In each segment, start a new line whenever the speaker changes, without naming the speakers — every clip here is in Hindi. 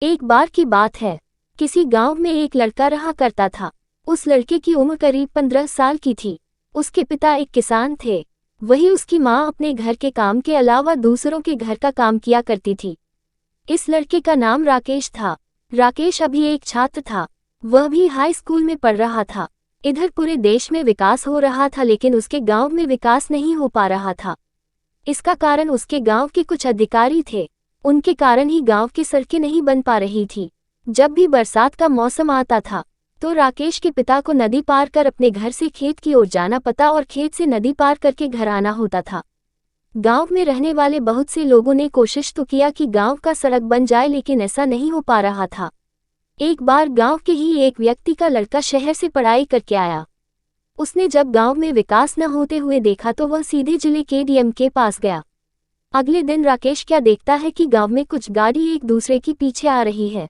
एक बार की बात है, किसी गांव में एक लड़का रहा करता था। उस लड़के की उम्र करीब 15 साल की थी। उसके पिता एक किसान थे। वही उसकी माँ अपने घर के काम के अलावा दूसरों के घर का काम किया करती थी। इस लड़के का नाम राकेश था। राकेश अभी एक छात्र था। वह भी हाई स्कूल में पढ़ रहा था। इधर पूरे देश में विकास हो रहा था, लेकिन उसके गांव में विकास नहीं हो पा रहा था। इसका कारण उसके गांव के कुछ अधिकारी थे। उनके कारण ही गांव की सड़कें नहीं बन पा रही थी। जब भी बरसात का मौसम आता था तो राकेश के पिता को नदी पार कर अपने घर से खेत की ओर जाना पड़ता और खेत से नदी पार करके घर आना होता था। गांव में रहने वाले बहुत से लोगों ने कोशिश तो किया कि गांव का सड़क बन जाए, लेकिन ऐसा नहीं हो पा रहा था। एक बार गांव के ही एक व्यक्ति का लड़का शहर से पढ़ाई करके आया। उसने जब गांव में विकास न होते हुए देखा तो वह सीधे जिले के डीएम के पास गया। अगले दिन राकेश क्या देखता है कि गांव में कुछ गाड़ी एक दूसरे की पीछे आ रही है।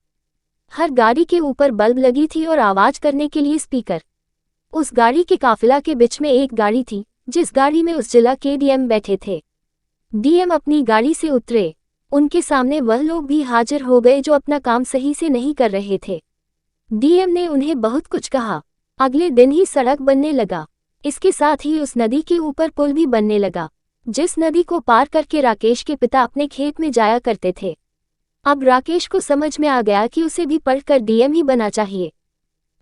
हर गाड़ी के ऊपर बल्ब लगी थी और आवाज करने के लिए स्पीकर। उस गाड़ी के काफिला के बीच में एक गाड़ी थी, जिस गाड़ी में उस जिला के डीएम बैठे थे। डीएम अपनी गाड़ी से उतरे। उनके सामने वह लोग भी हाजिर हो गए जो अपना काम सही से नहीं कर रहे थे। डीएम ने उन्हें बहुत कुछ कहा। अगले दिन ही सड़क बनने लगा। इसके साथ ही उस नदी के ऊपर पुल भी बनने लगा, जिस नदी को पार करके राकेश के पिता अपने खेत में जाया करते थे। अब राकेश को समझ में आ गया कि उसे भी पढ़कर डीएम ही बना चाहिए।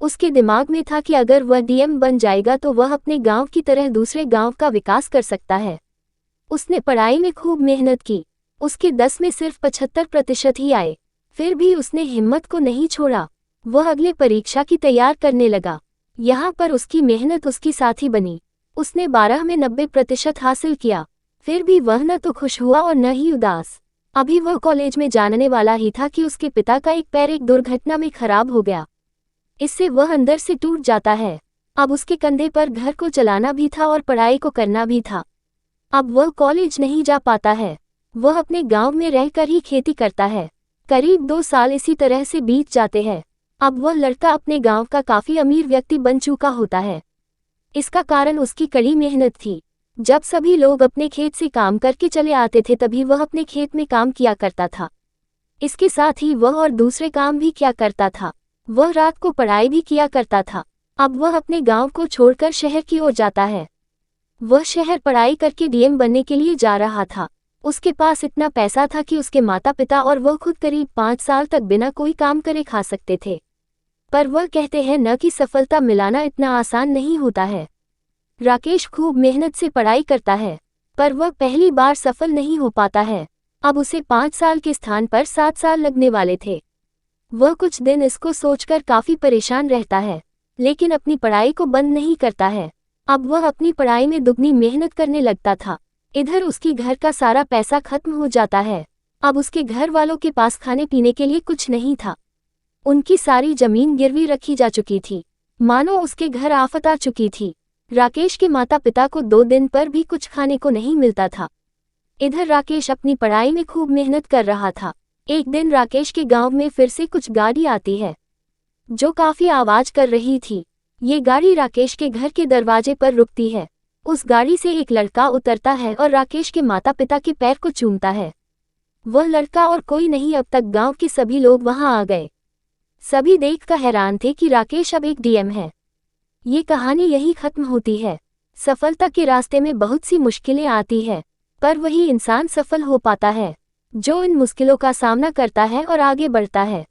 उसके दिमाग में था कि अगर वह डीएम बन जाएगा तो वह अपने गांव की तरह दूसरे गांव का विकास कर सकता है। उसने पढ़ाई में खूब मेहनत की। उसके 10 में सिर्फ 75% ही आए। फिर भी उसने हिम्मत को नहीं छोड़ा। वह अगले परीक्षा की तैयार करने लगा। यहाँ पर उसकी मेहनत उसकी साथी बनी। उसने 12 में 90% हासिल किया। फिर भी वह न तो खुश हुआ और न ही उदास। अभी वह कॉलेज में जाने वाला ही था कि उसके पिता का एक पैर एक दुर्घटना में खराब हो गया। इससे वह अंदर से टूट जाता है। अब उसके कंधे पर घर को चलाना भी था और पढ़ाई को करना भी था। अब वह कॉलेज नहीं जा पाता है। वह अपने गांव में रहकर ही खेती करता है। करीब 2 साल इसी तरह से बीत जाते हैं। अब वह लड़का अपने गांव का काफी अमीर व्यक्ति बन चुका होता है। इसका कारण उसकी कड़ी मेहनत थी। जब सभी लोग अपने खेत से काम करके चले आते थे तभी वह अपने खेत में काम किया करता था। इसके साथ ही वह और दूसरे काम भी किया करता था। वह रात को पढ़ाई भी किया करता था। अब वह अपने गांव को छोड़कर शहर की ओर जाता है। वह शहर पढ़ाई करके डीएम बनने के लिए जा रहा था। उसके पास इतना पैसा था कि उसके माता पिता और वह खुद करीब 5 साल तक बिना कोई काम करे खा सकते थे। पर वह कहते हैं न कि सफलता मिलाना इतना आसान नहीं होता है। राकेश खूब मेहनत से पढ़ाई करता है, पर वह पहली बार सफल नहीं हो पाता है। अब उसे 5 साल के स्थान पर 7 साल लगने वाले थे। वह कुछ दिन इसको सोचकर काफी परेशान रहता है, लेकिन अपनी पढ़ाई को बंद नहीं करता है। अब वह अपनी पढ़ाई में दुगनी मेहनत करने लगता था। इधर उसकी घर का सारा पैसा खत्म हो जाता है। अब उसके घर वालों के पास खाने पीने के लिए कुछ नहीं था। उनकी सारी जमीन गिरवी रखी जा चुकी थी। मानो उसके घर आफत आ चुकी थी। राकेश के माता पिता को 2 दिन पर भी कुछ खाने को नहीं मिलता था। इधर राकेश अपनी पढ़ाई में खूब मेहनत कर रहा था। एक दिन राकेश के गांव में फिर से कुछ गाड़ी आती है, जो काफी आवाज कर रही थी। ये गाड़ी राकेश के घर के दरवाजे पर रुकती है। उस गाड़ी से एक लड़का उतरता है और राकेश के माता पिता के पैर को चूमता है। वह लड़का और कोई नहीं, अब तक गांव के सभी लोग वहां आ गए। सभी देखकर हैरान थे कि राकेश अब एक डीएम है। ये कहानी यही खत्म होती है। सफलता के रास्ते में बहुत सी मुश्किलें आती है, पर वही इंसान सफल हो पाता है जो इन मुश्किलों का सामना करता है और आगे बढ़ता है।